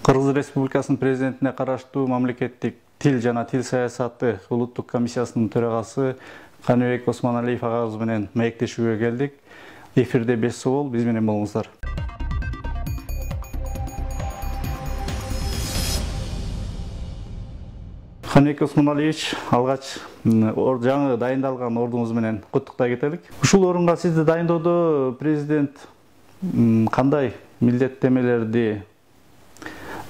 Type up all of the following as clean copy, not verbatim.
Кыргыз Республикасынын президентине караштуу мамлекеттик тил жана тил саясаты улуттук комиссиясынын төрагасы Каныбек Осмоналиев агабыз менен маектешүүгө келдик. Эфирде 5 суол, биз менен болуңуздар. Каныбек Осмоналиевич, алгач жаңы дайындалган ордуңуз менен куттуктай кетелик. Ушул орунга сизди дайындоодо президент кандай милдеттемелерди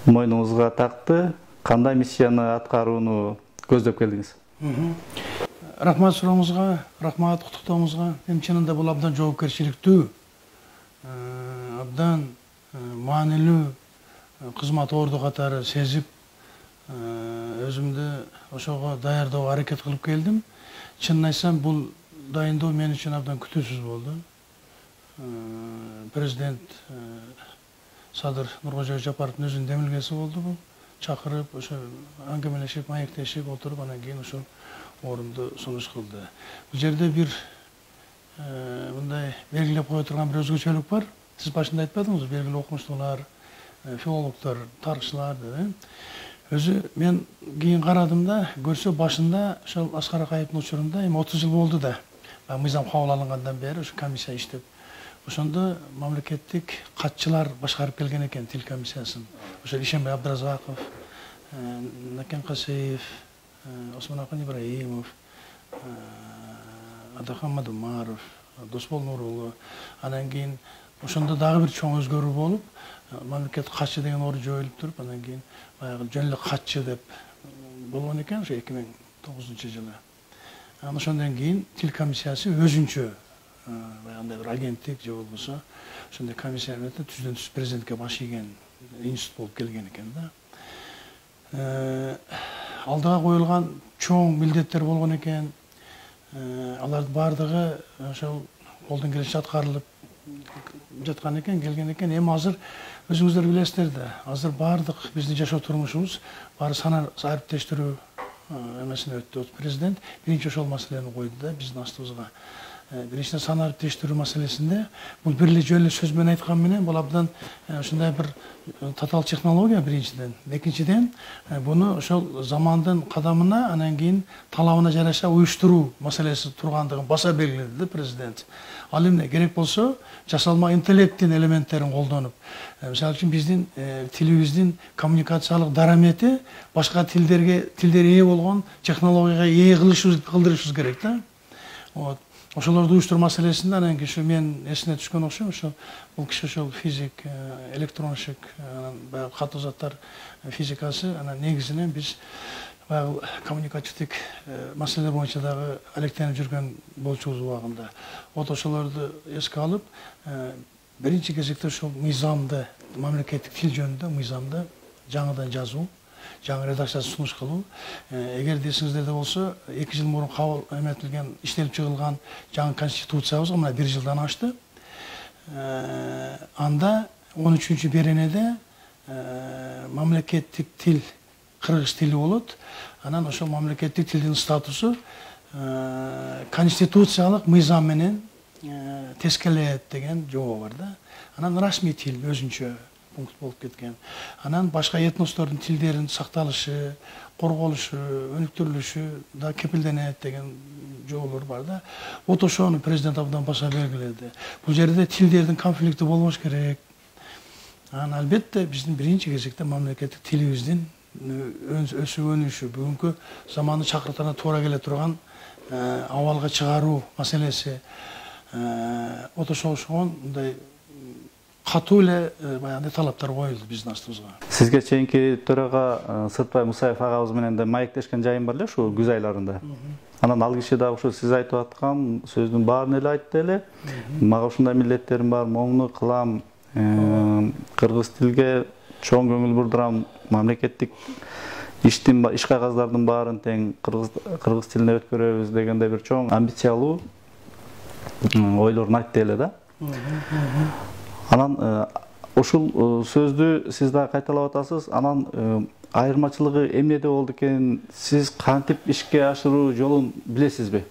мойнуңузга такты, кандай миссияны аткарууну көздөп келдиңиз? Рахмат сурооңузга, рахмат куттуктооңузга. Мен чынында бул абдан жоопкерчиликтүү, абдан маанилүү кызмат орду катары сезип, өзүмдү ошого даярдоого аракет кылып келдим. Чынын айтсам, бул дайындоо мен үчүн абдан күтүүсүз болду. Президент Садыр Нуркожоевич Жапаровдун өзүнүн демилгеси болду бул. Чакырып, ошо аңгемелешип, маектешип отуруп, анан кийин ошол орунду сунуш кылды. Бул жерде бир мындай белгилеп кое турган бир өзгөчөлүк бар. Сиз башында айтпадыңызбы, белгилүү окумуштуулар, филологдор, тарыхчылар деп. Өзү мен кийин карадым да, көрсө башында ошол Аскар Акаевдин учурунда эми 30 жыл болду да. Мыйзам кабыл алынгандан бери ошо комиссия иштеп. Ошондо мамлекеттик катчылар башкарып келген экен тил комиссиясын. Ошо Ишенбай Абдыразаков, Накен Касеев, Осмонакан Ибраимов, Адахан Мадумаров, Досбол Нурулу. Анан кийин ошондо дагы бир чоң өзгөрүү болуп, мамлекет катчы деген орун жоюлуп туруп, анан кийин баягы жөн эле катчы деп болгон экен ошо 2009-жылы. Анан ошондон кийин тил комиссиясы өзүнчө баягындай бир агенттик же болбосо ошондой комиссия менен түздөн түз президентке баш ийген институт болуп келген экен да. Алдыга коюлган чоң милдеттер болгон экен. Алардын баардыгы ошол колдон келишинче аткарылып жаткан экен, келген экен. Эми азыр өзүңүздөр билесиздер да, азыр баардык биздин жашоо турмушубуз баары санар ариптештирүү эмесине өттү. Президент биринчи ошол маселени койду да биздин астыбызга. Биринчиден сан ариптештирүү маселесинде бул бир эле жөн эле сөз менен айткан менен бул абдан ушундай бир татаал технология биринчиден. Экинчиден буну ошол замандын кадамына анан кийин талабына жараша уюштуруу маселеси тургандыгын баса белгиледи да президент. Ал эмне керек болсо жасалма интеллекттин элементтерин колдонуп, мисалы үчүн биздин тилибиздин коммуникациялык дарамети башка тилдер ээ болгон технологияга ээ кылдырышыбыз керек да. Вот. Ошолорду уюштуруу маселесинде анан кийин мен эсине түшкөн окшойм, ошо бул киши ошол физик, электронщик, баягы катуу заттар физикасы, анан негизинен биз баягы коммуникативдик маселелер боюнча дагы алектенип жүргөн болчубуз убагында. Вот ошолорду эске алып, биринчи кезекте ошол мыйзамды, мамлекеттик тил жөнүндө мыйзамды жаңыдан жазуу, жаңы редакциясын сунуш кылуу. Эгер десиңиздерде болсо, 2 жыл мурун кабыл эметилген, иштелип чыгылган жаңы конституциябыз мына 1 жылдан ашты. Анда 13-беренеде мамлекеттик тил кыргыз тили болот. Анан ошол мамлекеттик тилдин статусу конституциялык мыйзам менен тескелет деген жобо бар да. Анан расмий тил өзүнчө пункт болуп кеткен. Анан башка этностордун тилдеринин сакталышы, корголушу, өнүктүрүлүшү да кепилденет деген жоболор бар да. Вот ошону президент абдан баса белгиледи. Бул жерде тилдердин конфликти болбош керек. Анан албетте биздин биринчи кезекте мамлекеттик тилибиздин өсүп өнүшү, бүгүнкү замандын чакыртына туура келе турган абалга чыгаруу маселеси. Вот ошондой мындай катуу эле баягындай талаптар коюлду биздин астыбызга. Сизге чейинки төрага Сыртбай Мусаев агабыз менен да маектешкен жайым бар эле ушул күз айларында. Анан ал киши дагы ушул сиз айтып аткан сөздүн баарын эле айтты эле. Мага ушундай милдеттерим бар, моуну кылам, кыргыз тилге чоң көңүл бурдурам, мамлекеттик иш кагаздардын баарын тең кыргыз тилине өткөрөбүз дегендей бир чоң амбициялуу ойлорун айтты эле да. Анан ушул сөздү сиз да кайталап атасыз. Анан айырмачылыгы эмнеде болду экен? Сиз кантип ишке ашыруу жолун билесизби?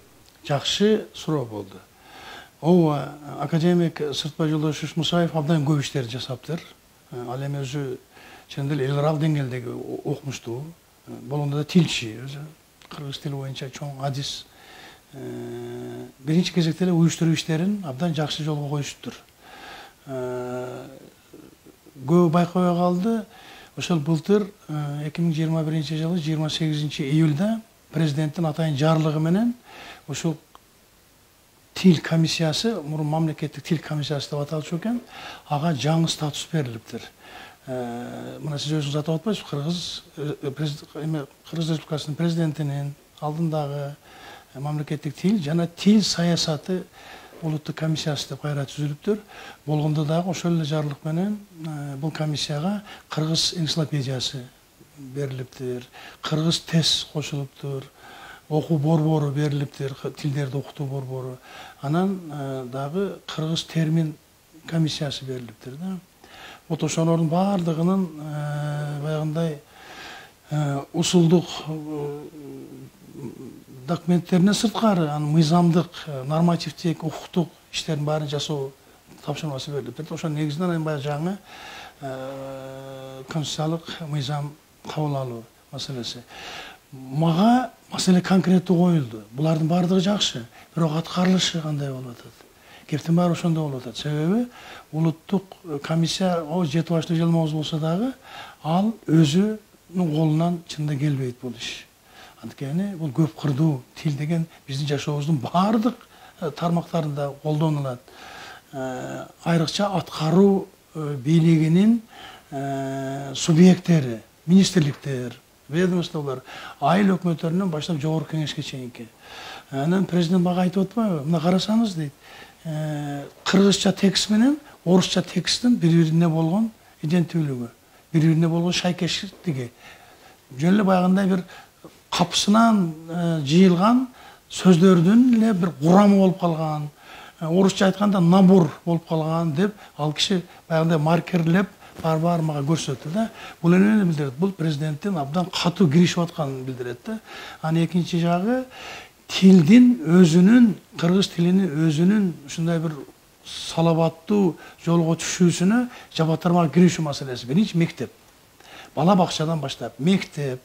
Жакшы суроо болду. Ооба, академик Сыртбай Жолдошевич Мусаев абдан көп иштерди жасаптыр. Ал эми өзү чын эле эл аралык деңгээлдеги окумуштуу, болгондо да тилчи, өзү кыргыз тили боюнча чоң адис. Биринчи кезекте эле уюштуруу иштерин абдан жакшы жолго коюшуптур. Көбү байкабай калды. Ошол былтыр 2021 жылы 28 июлда президенттин атайын жарлыгы менен ошол тил комиссиясы, мурун мамлекеттик тил комиссиясы деп аталчу экен, ага жаңы статус берилиптир. Мына сиз өзүңүз атап атпайсызбы, Кыргыз Республикасынын президентинин алдындагы мамлекеттик тил жана тил саясаты улуттук комиссиясы деп кайра түзүлүптүр. Болгондо дагы ошол эле жарлык менен бул комиссияга кыргыз энциклопедиясы берилиптир, кыргыз тез кошулуптур, окуу борбору берилиптир, тилдерди окутуу борбору. Анан дагы кыргыз термин комиссиясы берилиптир да. Вот ошолордун баардыгынын баягындай усулдук документтеринен сырткары, мыйзамдык, нормативдик, укуктук иштердин баарын жасоо тапшырмасы берилиптир. Ошонун негизинен баягы жаңы конституциялык мыйзам кабыл алуу маселеси. Мага маселе конкреттүү коюлду. Булардын баардыгы жакшы, бирок аткарылышы кандай болуп атат? Кептин баары ошондо болуп атат. Себеби улуттук комиссия жети баштуу жалмабыз болсо дагы ал өзүнүн колунан чында келбейт бул иш. Анткени бул көп кырдуу тил деген биздин жашообуздун баардык тармактарында колдонулат. Айрыкча аткаруу бийлигинин субъекттери, министрликтер, ведомстволор, айыл өкмөттөрүнөн баштап жогорку кеңешке чейинки. Анан президент мага айтып атпайбы? Мына карасаңыз дейт. Кыргызча текст менен орусча тексттин бири-бирине болгон иденттүүлүгү, бири-бирине болгон шайкештиги. Жөн эле баягындай бир капсынан жыйылган сөздөрдүн эле бир курамы болуп калган. Орусча айтканда набор болуп калган деп ал киши баягындай маркерлеп бар мага көрсөттү да. Бул эмнени билдирет? Бул президенттин абдан катуу киришип атканын билдирет да. Анан экинчи жагы тилдин өзүнүн, кыргыз тилинин өзүнүн ушундай бир салабаттуу жолго түшүүсүнө жабатырмага киришүү маселеси. Биринчи мектеп. Бала бакчадан баштап мектеп,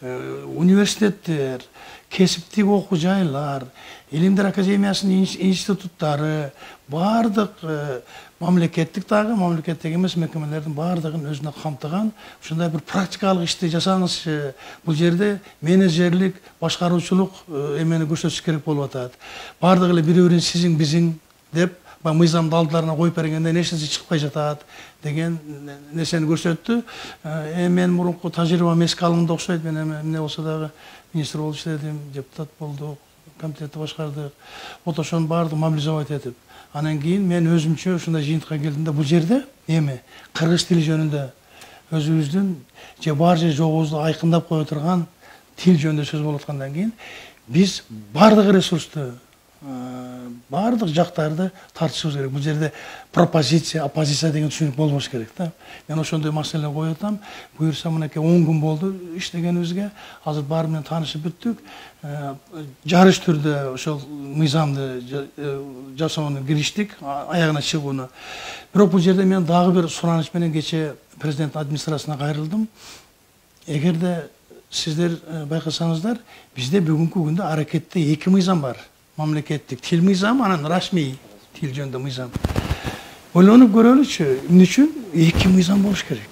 университеттер, кесиптик окуу жайлар, илимдер академиясынын институттары, баардык мамлекеттик дагы, мамлекеттик эмес мекемелердин баардыгын өзүнө камтыган ушундай бир практикалык ишти жасаңызчы. Бул жерде менеджерлик, башкаруучулук эмени көрсөтүш керек болуп атат. Баардыгы эле бири-бирин сизиң, бизиң деп мыйзамды алдыларына коюп бергенде нерсеси чыкпай жатат деген нерсени көрсөттү. Мен мурунку тажрыйбам эске алганда окшойт. Мен эмне болсо дагы министр болуп иштедим, депутат болдук, комитетти башкардык. Вот ошонун баардыгын мобилизовать этип, анан кийин мен өзүмчө ушундай жыйынтыкка келдим да, бул жерде эми кыргыз тили жөнүндө өзүбүздүн же бар же жогубузду айкындап кое турган тил жөнүндө сөз болуп аткандан кийин биз баардык ресурсту, баардык жактарды тартышыбыз керек. Бул жерде пропозиция, оппозиция деген түшүнүк болбош керек да. Мен ошондой маселе коюп атам. Буюрса мынакей 10 күн болду иштегенибизге. Азыр баары менен таанышып бүттүк. Жарыш түрдө ошол мыйзамды жасоону кириштик, аягына чыгууну. Бирок бул жерде мен дагы бир сураныч менен кече президент администрациясына кайрылдым. Эгерде сиздер байкасаңыздар, бизде бүгүнкү күндө аракетте 2 мыйзам бар. Мамлекеттик тил мыйзамы, анан расмий тил жөнүндө мыйзам. Ойлонуп көрөлүчү, эмне үчүн 2 мыйзам болуш керек?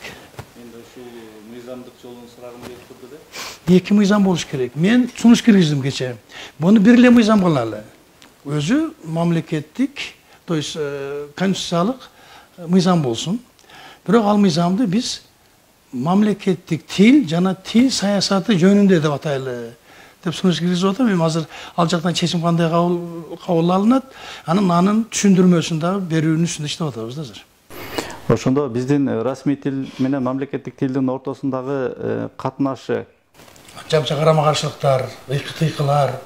Эми ушул мыйзамдык жолун сурагым келип турду да. 2 мыйзам болуш керек. Мен сунуш киргиздим кече. Буну бир эле мыйзам кылалы. Өзү мамлекеттик, то есть конституциялык мыйзам болсун. Бирок ал мыйзамды биз мамлекеттик тил жана тил саясаты жөнүндө деп атайлы. Деп сунуш киргизип атам. Эми азыр ал жактан чечим кандай кабыл алынат, анын түшүндүрмөсүн дагы берүүнүн үстүндө иштеп атабыз да азыр. Ошондо биздин расмий тил менен мамлекеттик тилдин ортосундагы катнашы, жапжа карама каршылыктар, ыйкы-тыйкылар,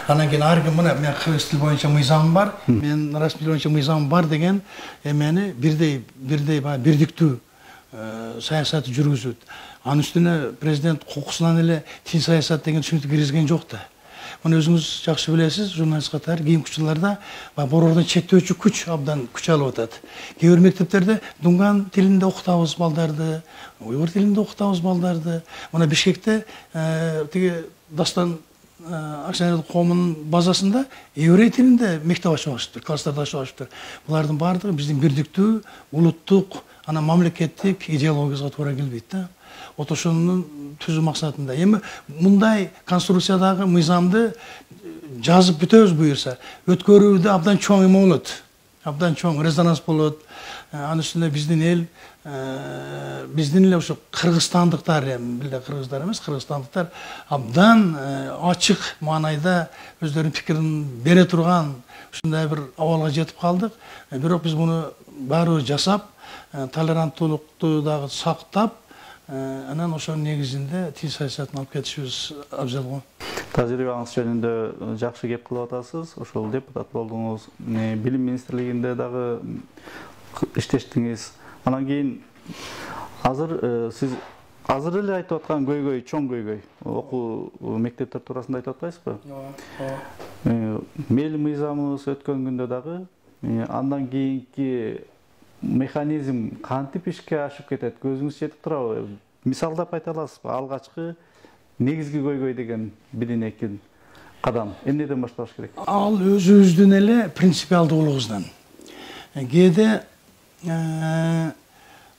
анан кийин ар ким мына мен кыргыз тил боюнча мыйзамым бар, мен расмий тил боюнча мыйзамым бар деген эмени бирдей бирдиктүү саясатты жүргүзөт. Анын үстүнө президент кокусунан эле тил саясат деген түшүнүктү киргизген жок да. Муну өзүңүз жакшы билесиз, журналист катары кийин учурларда борбордон чектөөчү күч абдан күч алып атат. Кээ бир мектептерде дунган тилинде окутабыз балдарды, уйгур тилинде окутабыз балдарды. Мына Бишкекте тиги Дастан Акционерлик коомунун базасында еврей тилинде мектеп ачып алышыптыр, класстарды ачып алышыптыр. Булардын баардыгы биздин бирдиктүү, улуттук, мамлекеттик идеологиябызга туура келбейт да. Вот ошонун түзүү максатында. Эми мындай конструкциядагы мыйзамды жазып бүтөбүз буюрса, өткөрүүдө абдан чоң эме болот. Абдан чоң резонанс болот. Анын үстүнө биздин эл, биздин эле ошо кыргызстандыктар, эми бизде кыргыздар эмес, кыргызстандыктар абдан ачык маанайда өздөрүнүн пикирин бере турган ушундай бир абалга жетип калдык. Бирок биз муну баары жасап, толеранттуулукту дагы сактап, анан ошонун негизинде тил саясатын алып кетишибиз абзал го. Тажрыйбаңыз жөнүндө жакшы кеп кылып атасыз. Ошол депутат болдуңуз. Билим министрлигинде дагы иштештиңиз. Анан кийин сиз азыр эле айтып аткан көйгөй, чоң көйгөй, окуу мектептер туурасында айтып атпайсызбы? Мел мыйзамыбыз өткөн күндө дагы андан кийинки механизм кантип ишке ашып кетет, көзүңүз жетип турабы? Мисалдап айта аласызбы? Алгачкы негизги көйгөй деген 1-2 кадам эмнеден башталыш керек? Ал өзүбүздүн эле принципиалдуулугубуздан. Кээде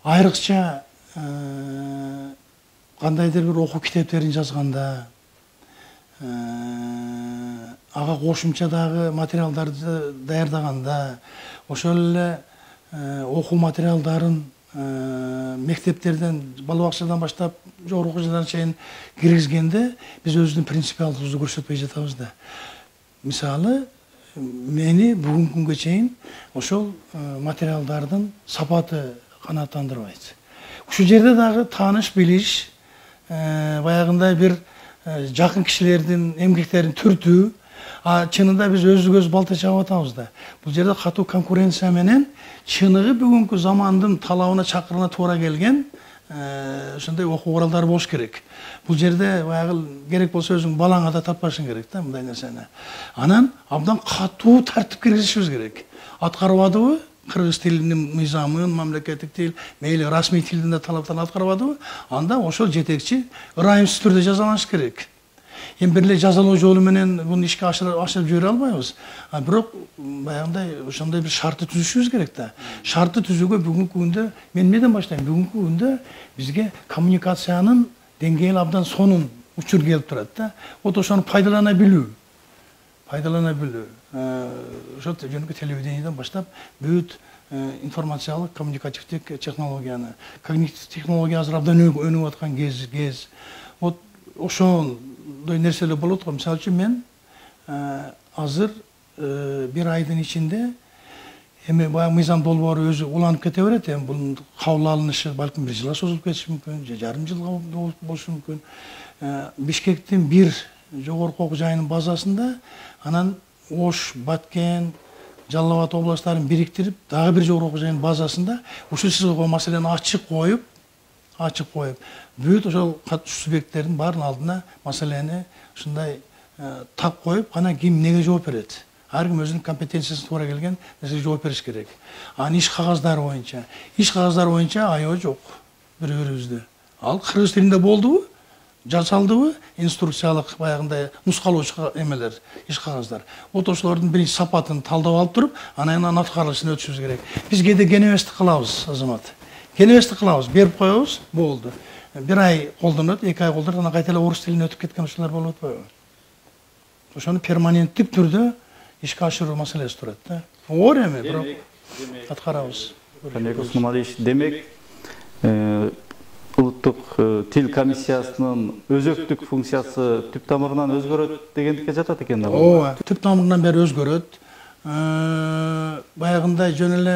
айрыкча кандайдыр бир окуу китептерин жазганда, ага кошумча дагы материалдарды даярдаганда, ошол эле окуу материалдарын мектептерден, бала бакчадан баштап жогорку окуу жайларына чейин киргизгенде биз өзүбүздүн принципиалдуулугубузду көрсөтпөй жатабыз да. Мисалы, мени бүгүнкү күнгө чейин ошол материалдардын сапаты канааттандырбайт. Ушул жерде дагы тааныш билиш, баягындай бир жакын кишилердин эмгектерин түртүү, чынында биз өзүбүз балта чабып атабыз да. Бул жерде катуу конкуренция менен чыныгы бүгүнкү замандын талабына чакырына туура келген ошондой окуу куралдары болуш керек. Бул жерде баягы керек болсо өзүң балаңа да таппашың керек да мындай нерсени. Анан абдан катуу тартип киргизишибиз керек. Аткарбадыбы? Кыргыз тилинин мыйзамын, мамлекеттик тил, мейли расмий тилдин да талаптарын аткарбадыбы? Анда ошол жетекчи ырайымсыз түрдө жазаланыш керек. Эми бир эле жазалоо жолу менен муну ишке ашырып жибере албайбыз. Бирок баягындай ошондой бир шартты түзүшүбүз керек да. Шартты түзүүгө бүгүнкү күндө мен эмнеден баштайм? Бүгүнкү күндө бизге коммуникациянын деңгээли абдан сонун учур келип турат да. Вот ошону пайдалана билүү. Ошол жөнүкө телевидениеден баштап бүт информациялык коммуникативдик технологияны, когнитивдик технология азыр абдан өнүгүп аткан кез. Вот ошондой нерселер болот го. Мисалы үчүн мен азыр бир айдын ичинде эми баягы мыйзам долбоору өзү уланып кете берет. Эми бунун кабыл алынышы балким 1 жылга созулуп кетиши мүмкүн, же жарым жылга болушу мүмкүн. Бишкектин бир жогорку окуу жайынын базасында анан Ош, Баткен, Жалал Абад областтарын бириктирип, дагы бир жогорку окуу жайынын базасында ушул сиз койгон маселени ачык коюп, бүт ошол катышуучу субъекттердин баардын алдына маселени ушундай так коюп, кана ким неге жооп берет? Ар ким өзүнүн компетенциясына туура келген нерсеге жооп бериш керек. Анын иш кагаздары боюнча аябы жок бири-бирибизде. Ал кыргыз тилинде болдубу? Жасалдыбы? Инструкциялык баягындай нускалоочу эмелер, иш кагаздар. Вот ошолордун биринчи сапатын талдап алып туруп, анан аткарылышына өтүшүбүз керек. Биз кээде кенебестик кылабыз, Азамат. Кенебестик кылабыз, берип коебуз, болду. 1 ай колдонот, 2 ай колдонот, анан кайта эле орус тилине өтүп кеткен ушулар болуп атпайбы? Ошону перманенттик түрдө ишке ашыруу маселеси турат да. Оор эми, бирок аткарабыз. Демек, улуттук тил комиссиясынын өзөктүк функциясы түп тамырынан өзгөрөт дегендикке жатат экен да. Ооба, түп тамырынан бери өзгөрөт. Баягындай жөн эле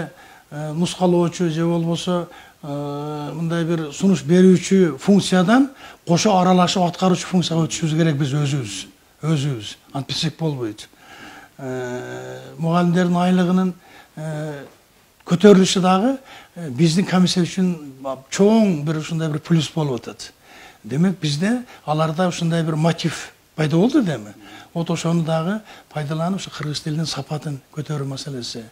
нускалоочу же болбосо мындай бир сунуш берүүчү функциядан кошо аралашып аткаруучу функцияга өтүшүбүз керек биз өзүбүз. Антписек болбойт. Мугалимдердин айлыгынын көтөрүлүшү дагы биздин комиссия үчүн чоң бир ушундай бир плюс болуп атат. Демек бизде аларда ушундай бир мотив пайда болду деме. Вот ошону дагы пайдаланып, ушу кыргыз тилинин сапатын көтөрүү маселеси.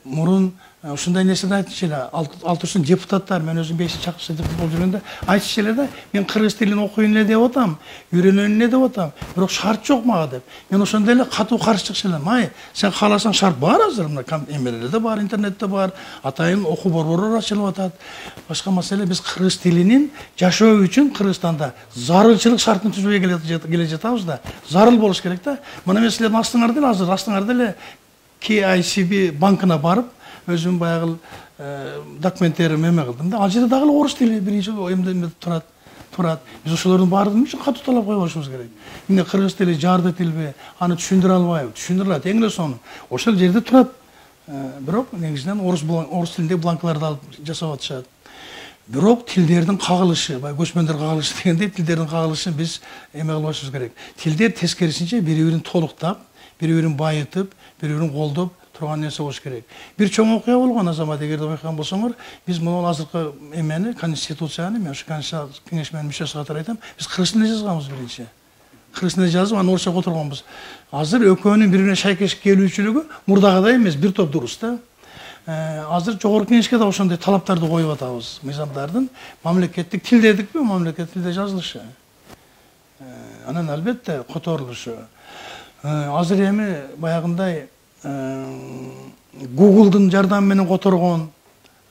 Мурун ушундай нерсени айтчу эле, алтырсын депутаттар, мен өзүм 5-чакчы депутат болуп жүргөндө айтчу эле да, мен кыргыз тилин окуйн эле деп атам, үйрөнөйүн эле деп атам, бирок шарт жок мага деп. Мен ошондой эле катуу каршы чыкчу элем. Ай, сен кааласаң шарт бар азыр, мына эмелерде бар, интернетте бар, атайын окуу борборлор ачылып атат. Башка маселе, биз кыргыз тилинин жашоо үчүн Кыргызстанда зарылчылык шартын түзүүгө келе жатабыз да. Зарыл болуш керек да. Мына мен силердин астыңарда эле азыр астыңарда эле KICB банкына барып, өзüm баягы документтерим эме кылдым да. Ал жерде дагы орус тили биринчи эмде турат. Биз ошолордун баардыгын үчүн катуу талап кое болушубуз керек. Эмне кыргыз тили жарды тилби, аны түшүндүрө албайбы? Түшүндүрө алат, эң эле сону. Ошол жерде турат. Бирок негизинен орус тилинде бланкаларды алып жасап атышат. Бирок тилдердин кагылышы, баягы көчмөндөр кагылышы дегендей, тилдердин кагылышын биз эме кылбашыбыз керек. Тилдер тескерисинче бири-бирин толуктап, бири-бирин байытып, бири-бирин колдоп турган нерсе болуш керек. Бир чоң окуя болгон азамат, эгерде байкаган болсоңор, биз могул азыркы эмени, конституцияны, мен ушу кеңешменин мүчөсү катары айтам, биз кыргыз тилинде жазганбыз биринчи. Кыргыз тилинде жазып, аны орусча которгонбуз. Азыр экөөнүн бири-бирине шайкеш келүүчүлүгү мурдагыдай эмес, бир топ дурус да. Азыр жогорку кеңешке да ошондой талаптарды коюп атабыз. Мыйзамдардын мамлекеттик тил дедикпи, мамлекеттик тилде жазылышы. Анан албетте которулушу. Азыр эми баягындай Google'дун жардамы менен которгон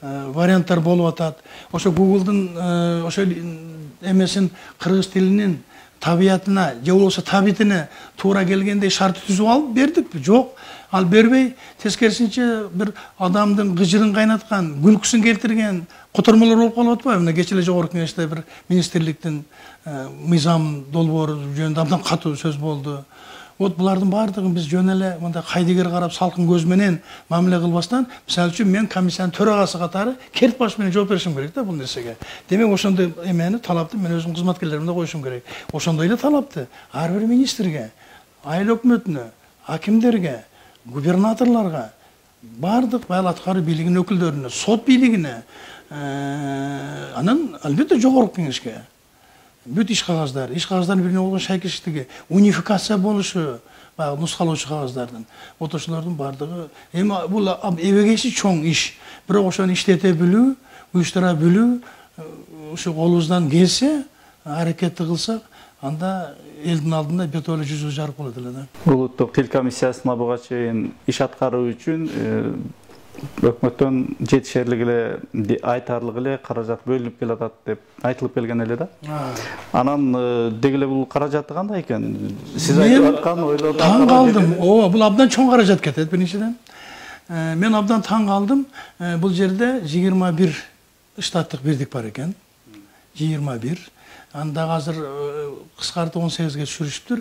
варианттар болуп атат. Ошо Google'дун ошо эмесин кыргыз тилинин табиятына, же болбосо табитине туура келгендей шарт түзүп алып бердикпи? Жок. Ал бербей, тескерисинче бир адамдын гыжырын кайнаткан, күлкүсүн келтирген котормолор болуп калып атпайбы? Мына кече эле жогорку кеңеште бир министрликтин мыйзам долбоору жөнүндө абдан катуу сөз болду. Вот булардын баардыгын биз жөн эле мындай кайдыгер карап салкын көз менен мамиле кылбастан, мисалы үчүн мен комиссиянын төрагасы катары керт баш менен жооп беришим керек да бул нерсеге. Демек ошондой эмени талапты мен өзүм кызматкерлеримде коюшум керек. Ошондой эле талапты ар бир министрге, айыл өкмөтүнө, акимдерге, губернаторлорго, баардык байыл аткаруу бийлигинин өкүлдөрүнө, сот бийлигине, анан албетте жогорку кеңешке. Бүт иш кагаздарын бирине болгон шайкештиги, унификация болушу, баягы нускалоочу кагаздардын. Вот ошолордун баардыгы эми бул эбегейси чоң иш. Бирок ошону иштете билүү, уюштура билүү, ушу колубуздан келсе, аракетти кылсак, анда элдин алдында бетөлө жүзү жарык болот эле да. Улуттук тил комиссиясына буга чейин иш аткаруу үчүн өкмөттөн жетишерлик эле айтарлык эле каражат бөлүнүп келатат деп айтылып келген эле да. Анан деги эле бул каражаты кандай экен? Сиз айтып аткан ойлорду таң калдым. Ооба, бул абдан чоң каражат кетет биринчиден. Мен абдан таң калдым. Бул жерде 21 штаттык бирдик бар экен. 21. Анда азыр кыскартып 18ге түшүрүшүптүр.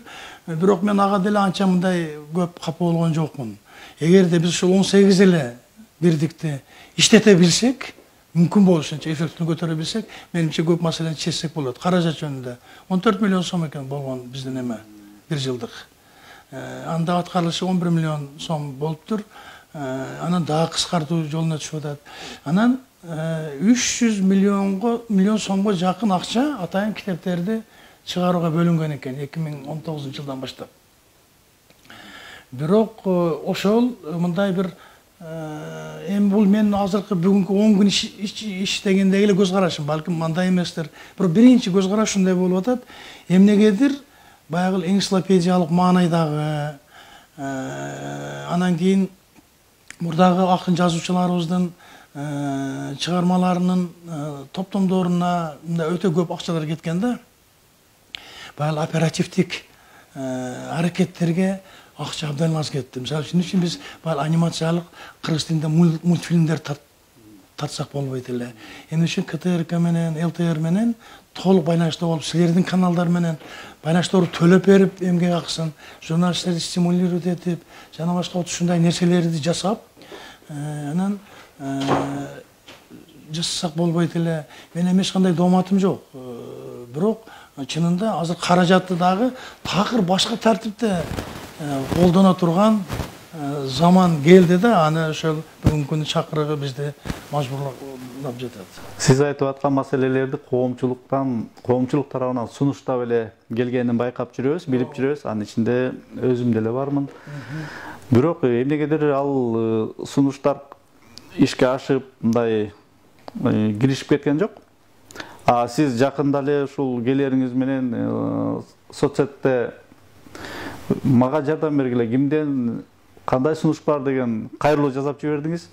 Бирок мен ага деле анча мындай көп капа болгон жокмун. Эгерде биз ушул 18 эле бирдикти иштете билсек, мүмкүн болушунча эффектин көтөрө билсек, менимче көп маселени чечсек болот. Каражат жөнүндө 14 миллион сом экен болгон биздин эме бир жылдык. Анда аткарылышы 11 миллион сом болуптур. Анан дагы кыскартуу жолуна түшүп атат. Анан 300 миллион сомго жакын акча атайын китептерди чыгарууга бөлүнгөн экен 2019 жылдан баштап. Бирок ошол мындай бир эми бул мен азыркы бүгүнкү 10 күн иштегендеги эле көз карашым, балким мындай эместир. Бирок биринчи көз караш ушундай болуп атат. Эмнегедир баягы энциклопедиялык маанайдагы, анан кийин мурдагы акын жазуучуларыбыздын чыгармаларынын топтомдоруна өтө көп акчалар кеткен да. Баягы оперативдик аракеттерге акча абдан аз кетти. Мисалы үчүн биз баягы анимациялык кыргыз тилинде мультфильмдер тартсак болбойт эле. Эми үчүн КТРК менен, ЛТР менен толук байланышта болуп, силердин каналдар менен байланышта болуп төлөп берип, эмгек акысын, журналисттерди стимулировать этип, жана башка ушундай нерселерди жасап, анан жасасак болбойт эле. Мен эми эч кандай дооматым жок. Бирок чынында азыр каражатты дагы такыр башка тартипте колдоно турган заман келди да, аны ошол бүгүнкү күнү чакырыгы бизди алып жатат. Сиз айтып аткан маселелерди коомчулук тарабынан сунуштап эле келгенин байкап жүрөбүз, билип жүрөбүз. Анын ичинде өзүм деле бармын. Бирок эмнегедир ал сунуштар ишке ашып, мындай киришип кеткен жок. Сиз жакында эле ушул келериңиз менен соцсетте мага жардам бергиле, кимден кандай сунуш бар деген кайрылуу жазап жибердиңиз.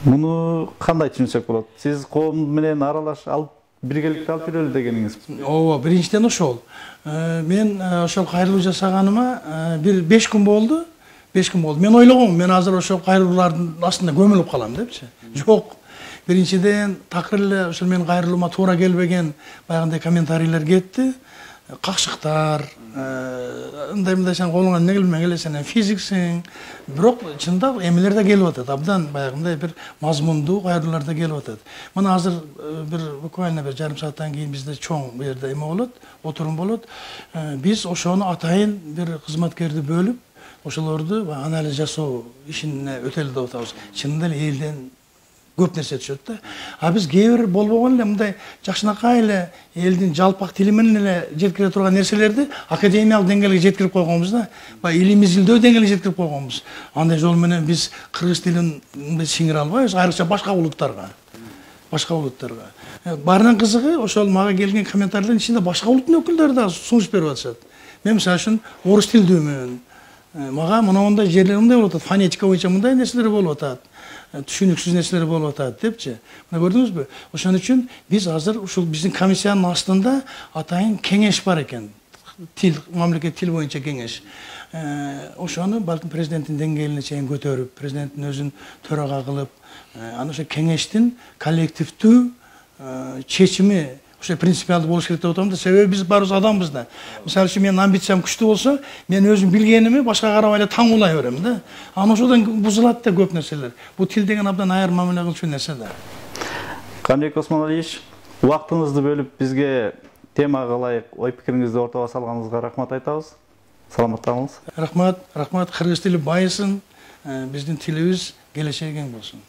Муну кандай түшүнсөк болот? Сиз коом менен аралаш алып биргеликте алып жүрөлү дегениңиз. Ооба, биринчиден ошол. Мен ошол кайрылуу жасаганыма бир 5 күн болду. 5 күн болду. Мен ойлогом, мен азыр ошол кайрылуулардын астында көмүлүп калам депчи. Жок. Биринчиден такыр эле ошол менин кайрылуума туура келбеген баягындай комментарийлер кетти. Какшыктар, мындай сен колуңан эмне келме келе, сен физиксиң. Бирок чындап эмелер да келип атат. Абдан баягындай бир мазмундуу кайрылуулар да келип атат. Мына азыр буквально бир жарым сааттан кийин бизде чоң бу жерде эме болот, отурум болот. Биз ошону атайын бир кызматкерди бөлүп, ошолорду анализ жасоо ишине өтөлү деп атабыз. Чынында эле элден көп нерсе түшөт да. Биз кээ бир болбогон эле мындай жакшынакай эле элдин жалпак тили менен эле жеткире турган нерселерди академиялык деңгээлге жеткирип койгонбуз да. Илимий изилдөө деңгээлине жеткирип койгонбуз. Андай жол менен биз кыргыз тилин сиңире албайбыз, айрыкча башка улуттарга. Баарынан кызыгы, ошол мага келген комментарийлердин ичинде башка улуттун өкүлдөрү да сунуш берип атышат. Мен мисалы үчүн орус тилдүүмүн. Мага мындай жерлер мындай болуп атат, фонетика боюнча мындай нерселер болуп атат. Түшүнүксүз нерселер болуп атат депчи. Мына көрдүңүзбү? Ошон үчүн биз азыр ушул биздин комиссиянын астында атайын кеңеш бар экен. Тил, мамлекет тил боюнча кеңеш. Ошону балким президенттин деңгээлине чейин көтөрүп, президенттин өзүн төрага кылып, аны ошо кеңештин коллективдүү чечими ошо принципиалдуу болуш керек деп атам да. Себеби биз баарыбыз адамбыз да. Мисалы үчүн менин амбициям күчтүү болсо, мен өзүм билгеними башка карабай эле таңуулай берем да. Аны ошодон бузулат да көп нерселер. Бул тил деген абдан айыр мамиле кылчу нерсе да. Каныбек Осмоналиевич, убактыңызды бөлүп бизге темага ылайык ой пикириңизди ортого салганыңызга рахмат айтабыз. Саламатта болуңуз. Рахмат, кыргыз тили байысын, биздин тилибиз келечеги кең болсун.